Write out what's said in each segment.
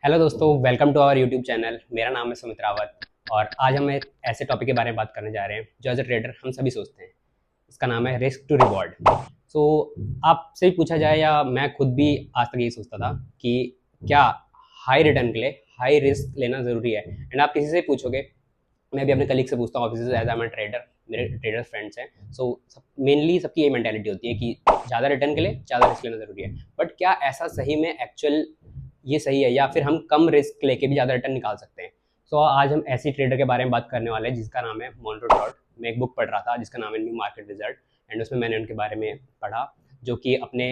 Hello दोस्तों, welcome to our YouTube channel. मेरा नाम है सुमित रावत और आज हम एक ऐसे टॉपिक के बारे में बात करने जा रहे हैं जो एज अ ट्रेडर हम सभी सोचते हैं। इसका नाम है रिस्क टू रिवॉर्ड। सो आपसे ही पूछा जाए या मैं खुद भी आज तक यही सोचता था कि क्या हाई रिटर्न के लिए हाई रिस्क लेना ज़रूरी है। एंड आप किसी से पूछोगे, मैं भी अपने कलीग से पूछता हूँ ऑफिस से, एज आई एम ट्रेडर, मेरे ट्रेडर फ्रेंड्स हैं। सो मेनली सबकी ये मेंटेलिटी होती है कि ज़्यादा रिटर्न के लिए ज़्यादा रिस्क लेना ज़रूरी है। बट क्या ऐसा सही में एक्चुअल ये सही है, या फिर हम कम रिस्क लेके भी ज़्यादा रिटर्न निकाल सकते हैं? सो आज हम ऐसी ट्रेडर के बारे में बात करने वाले हैं जिसका नाम है मोंटो ट्रॉट। मैं एक बुक पढ़ रहा था जिसका नाम है न्यू मार्केट रिजल्ट, एंड उसमें मैंने उनके बारे में पढ़ा जो कि अपने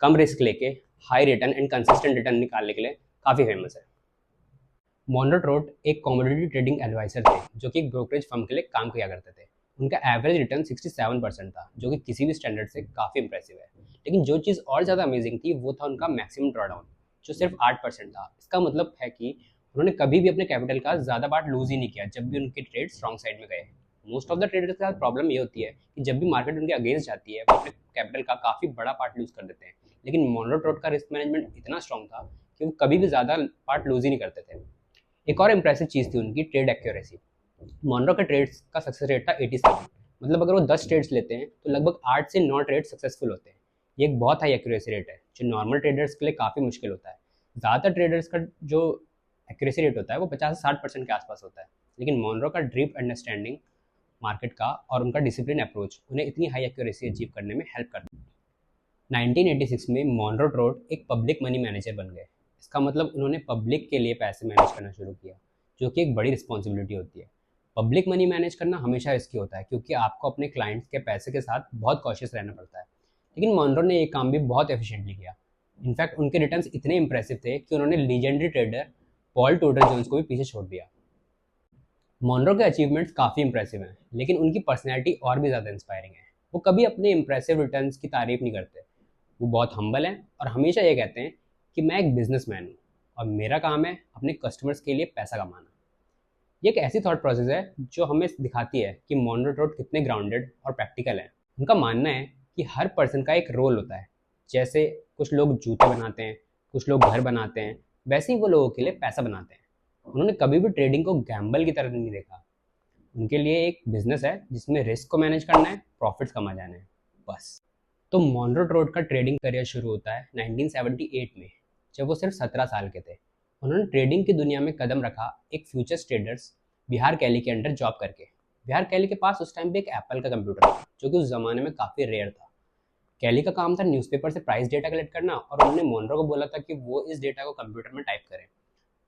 कम रिस्क लेके high return and consistent return निकालने के लिए काफ़ी फेमस है। मोंटो ट्रॉट एक कमोडिटी ट्रेडिंग एडवाइजर थे जो कि एक ब्रोकरेज फर्म के लिए काम किया करते थे। उनका एवरेज रिटर्न 67% था, जो कि किसी भी स्टैंडर्ड से काफ़ी इंप्रेसिव है। लेकिन जो चीज़ और ज़्यादा अमेजिंग थी वो था उनका मैक्सिमम ड्रॉडाउन, जो सिर्फ 8% था। इसका मतलब है कि उन्होंने कभी भी अपने कैपिटल का ज़्यादा पार्ट लूज ही नहीं किया जब भी उनके ट्रेड स्ट्रॉन्ग साइड में गए। मोस्ट ऑफ द ट्रेडर्स के साथ प्रॉब्लम ये होती है कि जब भी मार्केट उनके अगेंस्ट जाती है वो अपने कैपिटल का काफ़ी बड़ा पार्ट लूज कर देते हैं। लेकिन मोंटो ट्रॉट का रिस्क मैनेजमेंट इतना स्ट्रॉन्ग था कि वो कभी भी ज़्यादा पार्ट लूज ही नहीं करते थे। एक और इंप्रेसिव चीज़ थी उनकी ट्रेड एक्यूरेसी। मोनरो के ट्रेड्स का सक्सेस रेट था 87। मतलब अगर वो 10 ट्रेड्स लेते हैं तो लगभग 8 से 9 ट्रेड सक्सेसफुल होते हैं। ये एक बहुत हाई एक्यूरेसी रेट है जो नॉर्मल ट्रेडर्स के लिए काफ़ी मुश्किल होता है। ज़्यादातर ट्रेडर्स का जो एक्यूरेसी रेट होता है वो 50 से 60% के आसपास होता है। लेकिन मोनरो का डीप अंडरस्टैंडिंग मार्केट का और उनका डिसिप्लिन अप्रोच उन्हें इतनी हाई एक्यूरेसी अचीव करने में हेल्प करता है। 1986 में मोनरो ट्रॉट एक पब्लिक मनी मैनेजर बन गए। इसका मतलब उन्होंने पब्लिक के लिए पैसे मैनेज करना शुरू किया, जो कि एक बड़ी रिस्पॉन्सिबिलिटी होती है। पब्लिक मनी मैनेज करना हमेशा रिस्की होता है क्योंकि आपको अपने क्लाइंट्स के पैसे के साथ बहुत कॉशियस रहना पड़ता है। लेकिन मोनरो ने ये काम भी बहुत एफिशिएंटली किया। इनफैक्ट उनके रिटर्न्स इतने इंप्रेसिव थे कि उन्होंने legendary trader Paul Tudor Jones को भी पीछे छोड़ दिया। मोनरो के अचीवमेंट्स काफ़ी इंप्रेसिव हैं, लेकिन उनकी पर्सनैलिटी और भी ज़्यादा इंस्पायरिंग है। वो कभी अपने इंप्रेसिव रिटर्न्स की तारीफ नहीं करते। वो बहुत हम्बल हैं और हमेशा ये कहते हैं कि मैं एक बिजनेसमैन हूँ और मेरा काम है अपने कस्टमर्स के लिए पैसा कमाना। ये एक ऐसी थॉट प्रोसेस है जो हमें दिखाती है कि मोनरो ट्रॉट कितने ग्राउंडेड और प्रैक्टिकल हैं। उनका मानना है कि हर पर्सन का एक रोल होता है। जैसे कुछ लोग जूते बनाते हैं, कुछ लोग घर बनाते हैं, वैसे ही वो लोगों के लिए पैसा बनाते हैं। उन्होंने कभी भी ट्रेडिंग को गैम्बल की तरह नहीं देखा। उनके लिए एक बिजनेस है जिसमें रिस्क को मैनेज करना है, प्रॉफिट्स कमा जाना है, बस। तो मोनरो ट्रॉट का ट्रेडिंग करियर शुरू होता है 1978 में, जब वो सिर्फ 17 साल के थे। उन्होंने ट्रेडिंग की दुनिया में कदम रखा एक फ्यूचर्स ट्रेडर्स बिहार कैली के अंडर जॉब करके। बिहार कैली के पास उस टाइम पे एक एप्पल का कंप्यूटर था जो कि उस ज़माने में काफ़ी रेयर था। कैली का काम था न्यूज़पेपर से प्राइस डेटा कलेक्ट करना, और उन्होंने मोनरो को बोला था कि वो इस डेटा को कंप्यूटर में टाइप करें।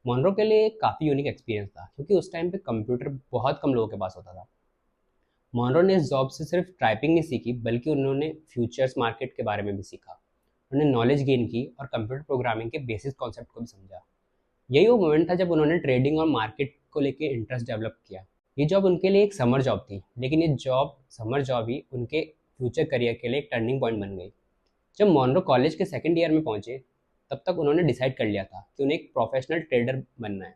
मोनरो के लिए एक काफ़ी यूनिक एक्सपीरियंस था क्योंकि उस टाइम पे कंप्यूटर बहुत कम लोगों के पास होता था। मोनरो ने इस जॉब से सिर्फ टाइपिंग नहीं सीखी, बल्कि उन्होंने फ्यूचर्स मार्केट के बारे में भी सीखा। उन्होंने नॉलेज गेन की और कंप्यूटर प्रोग्रामिंग के बेसिक कॉन्सेप्ट को भी समझा। यही वो मोमेंट था जब उन्होंने ट्रेडिंग और मार्केट को लेके इंटरेस्ट डेवलप किया। ये जॉब उनके लिए एक समर जॉब थी, लेकिन ये जॉब समर जॉब ही उनके फ्यूचर करियर के लिए एक टर्निंग पॉइंट बन गई। जब मोनरो कॉलेज के सेकेंड ईयर में पहुंचे, तब तक उन्होंने डिसाइड कर लिया था कि उन्हें एक प्रोफेशनल ट्रेडर बनना है।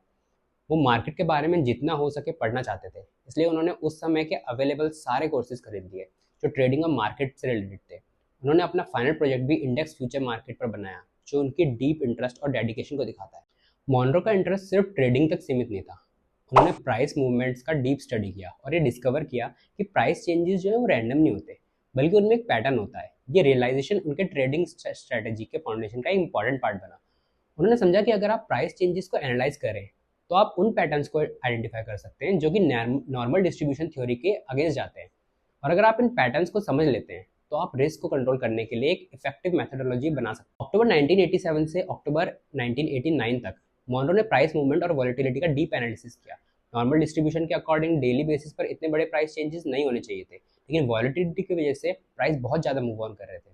वो मार्केट के बारे में जितना हो सके पढ़ना चाहते थे, इसलिए उन्होंने उस समय के अवेलेबल सारे कोर्सेज खरीद लिए जो ट्रेडिंग और मार्केट से रिलेटेड थे। उन्होंने अपना फाइनल प्रोजेक्ट भी इंडेक्स फ्यूचर मार्केट पर बनाया, जो उनकी डीप इंटरेस्ट और डेडिकेशन को दिखाता है। मोनरो का इंटरेस्ट सिर्फ ट्रेडिंग तक सीमित नहीं था। उन्होंने प्राइस मूवमेंट्स का डीप स्टडी किया और ये डिस्कवर किया कि प्राइस चेंजेस जो है वो रैंडम नहीं होते, बल्कि उनमें एक पैटर्न होता है। ये रियलाइजेशन उनके ट्रेडिंग स्ट्रेटेजी के फाउंडेशन का एक इंपॉर्टेंट पार्ट बना। उन्होंने समझा कि अगर आप प्राइस चेंजेस को एनालाइज करें तो आप उन पैटर्न्स को आइडेंटिफाई कर सकते हैं जो कि नॉर्मल डिस्ट्रीब्यूशन थ्योरी के अगेंस्ट जाते हैं। और अगर आप इन पैटर्न्स को समझ लेते हैं तो आप रिस्क को कंट्रोल करने के लिए एक इफेक्टिव मेथोडोलॉजी बना सकते हैं। अक्टूबर 1987 से अक्टूबर 1989 तक मोनरो ने प्राइस मूवमेंट और वॉलिटिलिटी का डीप एनालिसिस किया। नॉर्मल डिस्ट्रीब्यूशन के अकॉर्डिंग डेली बेसिस पर इतने बड़े प्राइस चेंजेस नहीं होने चाहिए थे, लेकिन वॉलिटिलिटी की वजह से प्राइस बहुत ज़्यादा मूव ऑन कर रहे थे।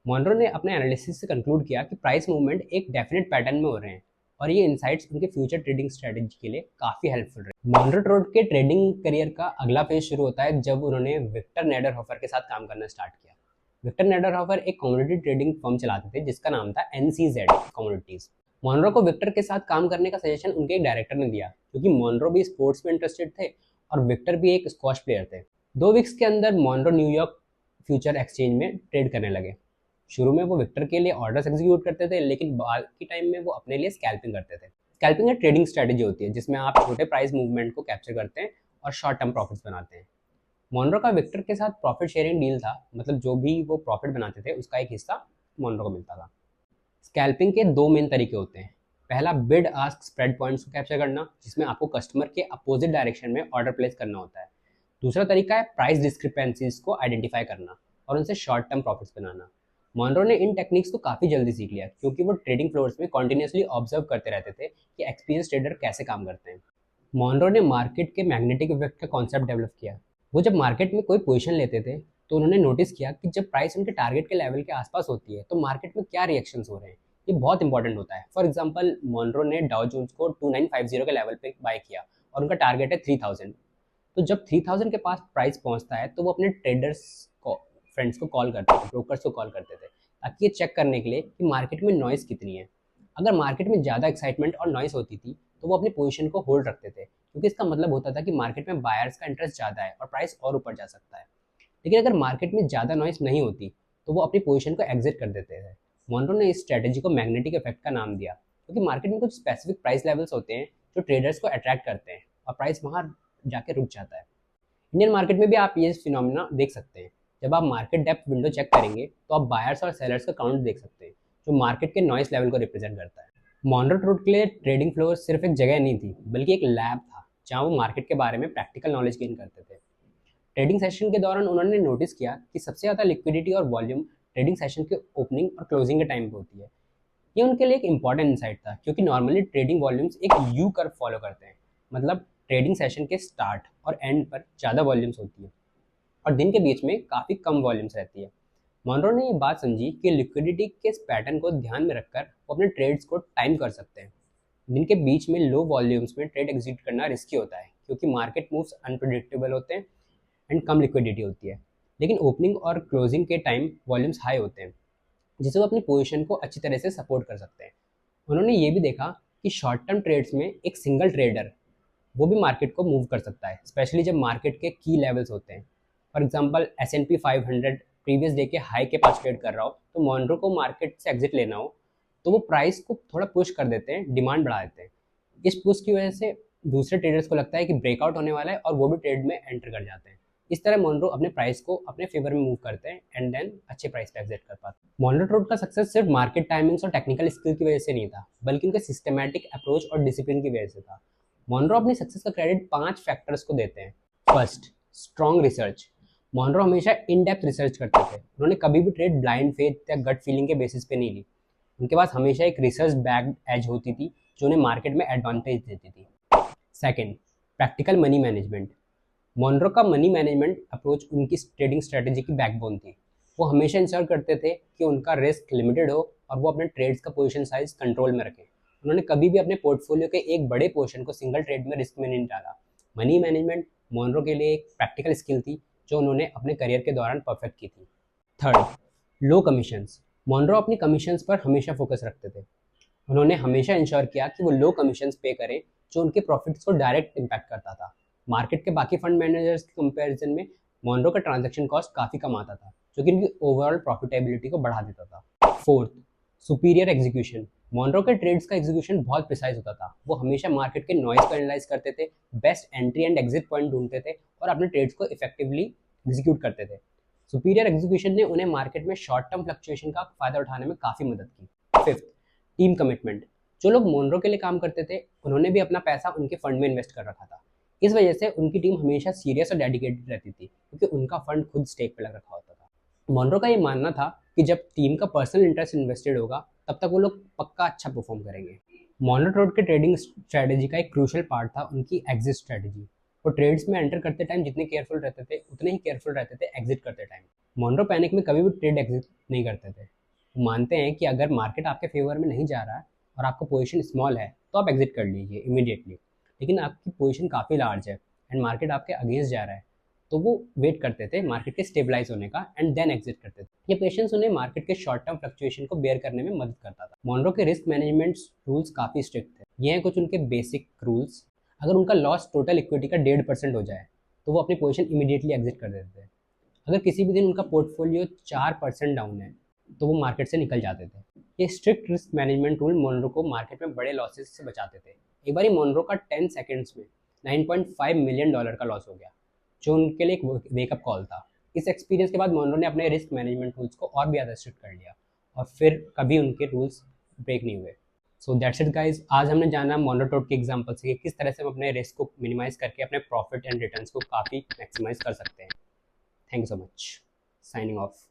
मोनरो ने अपने एनालिसिस से कंक्लूड किया कि प्राइस मूवमेंट एक डेफिनेट पैटर्न में हो रहे हैं, और ये इनसाइट्स उनके फ्यूचर ट्रेडिंग स्ट्रेटेजी के लिए काफ़ी हेल्पफुल रहे। मोनरो ट्रॉट के ट्रेडिंग करियर का अगला फेज शुरू होता है जब उन्होंने विक्टर नेडरहॉफर के साथ काम करना स्टार्ट किया। विक्टर नेडरहॉफर एक कम्युनिटी ट्रेडिंग फर्म चलाते थे जिसका नाम था NCZ कम्युनिटीज। मोनरो को विक्टर के साथ काम करने का सजेशन उनके एक डायरेक्टर ने दिया, क्योंकि मोनरो भी स्पोर्ट्स में इंटरेस्टेड थे और विक्टर भी एक स्क्वॉश प्लेयर थे। 2 वीक्स के अंदर मोनरो न्यूयॉर्क फ्यूचर एक्सचेंज में ट्रेड करने लगे। शुरू में वो विक्टर के लिए ऑर्डर्स एग्जीक्यूट करते थे, लेकिन बाकी टाइम में वो अपने लिए स्कैल्पिंग करते थे। स्कैल्पिंग एक ट्रेडिंग स्ट्रेटेजी होती है जिसमें आप छोटे प्राइस मूवमेंट को कैप्चर करते हैं और शॉर्ट टर्म प्रॉफिट्स बनाते हैं। मोनरो का विक्टर के साथ प्रॉफिट शेयरिंग डील था, मतलब जो भी वो प्रॉफिट बनाते थे उसका एक हिस्सा मोनरो को मिलता था। स्कैल्पिंग के दो मेन तरीके होते हैं। पहला बिड आस्क स्प्रेड पॉइंट्स को कैप्चर करना, जिसमें आपको कस्टमर के अपोजिट डायरेक्शन में ऑर्डर प्लेस करना होता है। दूसरा तरीका है प्राइस डिस्क्रिपेंसीज को आइडेंटिफाई करना और उनसे शॉर्ट टर्म प्रॉफिट्स बनाना। मोनरो ने इन टेक्निक्स को काफ़ी जल्दी सीख लिया क्योंकि वो ट्रेडिंग फ्लोर्स में कॉन्टिन्यूसली ऑब्जर्व करते रहते थे कि एक्सपीरियंस ट्रेडर कैसे काम करते हैं। मोनरो ने मार्केट के मैग्नेटिक इफेक्ट का कॉन्सेप्ट डेवलप किया। वो जब मार्केट में कोई पोजीशन लेते थे तो उन्होंने नोटिस किया कि जब प्राइस उनके टारगेट के लेवल के आसपास होती है तो मार्केट में क्या रिएक्शंस हो रहे हैं। ये बहुत इंपॉर्टेंट होता है। फॉर एग्जांपल, मोनरो ने डाउ जोन्स को 2950 के लेवल पे बाय किया और उनका टारगेट है 3000। तो जब 3000 के पास प्राइस पहुंचता है तो वो अपने ट्रेडर्स को, फ्रेंड्स को कॉल करते थे, ब्रोकर्स को कॉल करते थे, ताकि ये चेक करने के लिए कि मार्केट में नॉइज़ कितनी है। अगर मार्केट में ज़्यादा एक्साइटमेंट और नॉइज़ होती थी तो वो अपनी पोजीशन को होल्ड रखते थे, क्योंकि इसका मतलब होता था कि मार्केट में बायर्स का इंटरेस्ट ज़्यादा है और प्राइस और ऊपर जा सकता है। लेकिन अगर मार्केट में ज़्यादा नॉइज़ नहीं होती तो वो अपनी पोजीशन को एग्जिट कर देते थे। मोनरो ने इस स्ट्रेटेजी को मैग्नेटिक इफेक्ट का नाम दिया, क्योंकि मार्केट में कुछ स्पेसिफिक प्राइस लेवल्स होते हैं जो ट्रेडर्स को अट्रैक्ट करते हैं और प्राइस वहाँ जाके रुक जाता है। इंडियन मार्केट में भी आप ये फिनोमेना देख सकते हैं। जब आप मार्केट डेप्थ विंडो चेक करेंगे तो आप बायर्स और सेलर्स का काउंट देख सकते हैं, जो मार्केट के नॉइस लेवल को रिप्रेजेंट करता है। मोनरो ट्रूथ के लिए ट्रेडिंग फ्लोर सिर्फ एक जगह नहीं थी, बल्कि एक लैब था जहाँ वो मार्केट के बारे में प्रैक्टिकल नॉलेज गेन करते थे। ट्रेडिंग सेशन के दौरान उन्होंने नोटिस किया कि सबसे ज़्यादा लिक्विडिटी और वॉल्यूम ट्रेडिंग सेशन के ओपनिंग और क्लोजिंग के टाइम पे होती है। ये उनके लिए एक इंपॉर्टेंट इंसाइट था, क्योंकि नॉर्मली ट्रेडिंग वॉल्यूम्स एक यू कर्व फॉलो करते हैं, मतलब ट्रेडिंग सेशन के स्टार्ट और एंड पर ज़्यादा वॉल्यूम्स होती है और दिन के बीच में काफ़ी कम वॉल्यूम्स रहती है। मोनरो ने ये बात समझी कि लिक्विडिटी के इस पैटर्न को ध्यान में रखकर वो अपने ट्रेड्स को टाइम कर सकते हैं। दिन के बीच में लो वॉल्यूम्स में ट्रेड एग्जीक्यूट करना रिस्की होता है, क्योंकि मार्केट मूव्स अनप्रिडिक्टेबल होते हैं एंड कम लिक्विडिटी होती है। लेकिन ओपनिंग और क्लोजिंग के टाइम वॉल्यूम्स हाई होते हैं, जिससे वो अपनी पोजीशन को अच्छी तरह से सपोर्ट कर सकते हैं। उन्होंने ये भी देखा कि शॉर्ट टर्म ट्रेड्स में एक सिंगल ट्रेडर वो भी मार्केट को मूव कर सकता है, स्पेशली जब मार्केट के की लेवल्स होते हैं। For example, S&P 500 previous day के हाई के पास ट्रेड कर रहा हो तो मोनरो को मार्केट से एग्जिट लेना हो तो वो प्राइस को थोड़ा पुश कर देते हैं, डिमांड बढ़ा देते हैं। इस पुश की वजह से दूसरे ट्रेडर्स को लगता है कि ब्रेकआउट होने वाला है और वो भी ट्रेड में एंटर कर जाते हैं। इस तरह मोनरो अपने प्राइस को अपने फेवर में मूव करते हैं एंड देन अच्छे प्राइस पे एग्जिट कर पाते हैं। मोनरो ट्रेड का सक्सेस सिर्फ मार्केट टाइमिंग्स और टेक्निकल स्किल की वजह से नहीं था, बल्कि उनके सिस्टमैटिक अप्रोच और डिसिप्लिन की वजह से था। मोनरो अपनी सक्सेस का क्रेडिट 5 फैक्टर्स को देते हैं। First, strong research. मोनरो हमेशा इन डेप्थ रिसर्च करते थे। उन्होंने कभी भी ट्रेड ब्लाइंड फेथ या गट फीलिंग के बेसिस पे नहीं ली। उनके पास हमेशा एक रिसर्च बैक्ड एज होती थी जो उन्हें मार्केट में एडवांटेज देती थी। Second, practical money management. Monroe का मनी मैनेजमेंट अप्रोच उनकी ट्रेडिंग स्ट्रेटेजी की बैकबोन थी। वो हमेशा इंश्योर करते थे कि उनका रिस्क लिमिटेड हो और वो अपने ट्रेड्स का पोजीशन साइज कंट्रोल में रखें। उन्होंने कभी भी अपने पोर्टफोलियो के एक बड़े पोर्शन को सिंगल ट्रेड में रिस्क में नहीं डाला। मनी मैनेजमेंट मोनरो के लिए एक प्रैक्टिकल स्किल थी जो उन्होंने अपने करियर के दौरान परफेक्ट की थी। थर्ड, लो कमीशंस। मोनरो अपनी कमीशंस पर हमेशा फोकस रखते थे। उन्होंने हमेशा इंश्योर किया कि वो लो कमीशंस पे करें, जो उनके प्रॉफिट्स को डायरेक्ट इम्पैक्ट करता था। मार्केट के बाकी फंड मैनेजर्स के कंपैरिजन में मोनरो का ट्रांजैक्शन कॉस्ट काफ़ी कम आता था, जो कि उनकी ओवरऑल प्रॉफिटेबिलिटी को बढ़ा देता था। Fourth, superior execution. मोनरो के ट्रेड्स का एग्जीक्यूशन बहुत प्रिसाइज होता था। वो हमेशा मार्केट के नॉइज को एनालाइज करते थे, best entry and exit point ढूंढते थे और अपने ट्रेड्स को इफेक्टिवली एग्जीक्यूट करते थे। सुपीरियर एग्जीक्यूशन ने उन्हें मार्केट में शॉर्ट टर्म फ्लक्चुएशन का फायदा उठाने में काफ़ी मदद की। Fifth, team commitment. जो लोग मोनरो के लिए काम करते थे उन्होंने भी अपना पैसा उनके फंड में इन्वेस्ट कर रखा था। इस वजह से उनकी टीम हमेशा सीरियस और डेडिकेटेड रहती थी, क्योंकि उनका फंड खुद स्टेक पे लग रखा होता था। मोनरो का ये मानना था कि जब टीम का पर्सनल इंटरेस्ट इन्वेस्टेड होगा तब तक वो लोग पक्का अच्छा परफॉर्म करेंगे। मोनरो ट्रेड के ट्रेडिंग स्ट्रेटेजी का एक क्रूशियल पार्ट था उनकी एग्जिट स्ट्रेटेजी। वो ट्रेड्स में एंटर करते टाइम जितने केयरफुल रहते थे उतने ही केयरफुल रहते थे एग्जिट करते टाइम। मोनरो पैनिक में कभी भी ट्रेड एग्जिट नहीं करते थे। वो मानते हैं कि अगर मार्केट आपके फेवर में नहीं जा रहा है और आपका पोजीशन स्मॉल है तो आप एग्जिट कर लीजिए इमीडिएटली। लेकिन आपकी पोजीशन काफ़ी लार्ज है एंड मार्केट आपके अगेंस्ट जा रहा है तो वो वेट करते थे मार्केट के स्टेबलाइज होने का एंड देन एग्जिट करते थे। ये पेशेंस उन्हें मार्केट के शॉर्ट टर्म फ्लक्चुएशन को बेयर करने में मदद करता था। मोनरो के रिस्क मैनेजमेंट रूल्स काफ़ी स्ट्रिक्ट थे। ये हैं कुछ उनके बेसिक रूल्स। अगर उनका लॉस टोटल इक्विटी का 1.5% हो जाए तो वो अपनी पोजीशन इमीडिएटली एग्जिट कर देते थे। अगर किसी भी दिन उनका पोर्टफोलियो 4% डाउन है तो वो मार्केट से निकल जाते थे। ये strict risk management tool Monroe को मार्केट में बड़े लॉसेस से बचाते थे। एक बार मोनरो का 10 सेकंड्स में $9.5 मिलियन का लॉस हो गया, जो उनके लिए एक वेकअप कॉल था। इस एक्सपीरियंस के बाद मोनरो ने अपने रिस्क मैनेजमेंट टूल्स को और भी ज़्यादा स्ट्रिक्ट कर लिया और फिर कभी उनके रूल्स ब्रेक नहीं हुए। सो दैट्स इट गाइज, आज हमने जाना मोनरो टोड के एग्जांपल से कि किस तरह से हम अपने रिस्क को मिनिमाइज करके अपने प्रॉफिट एंड रिटर्न्स को काफ़ी मैक्सिमाइज कर सकते हैं। Thank you so much. Signing off.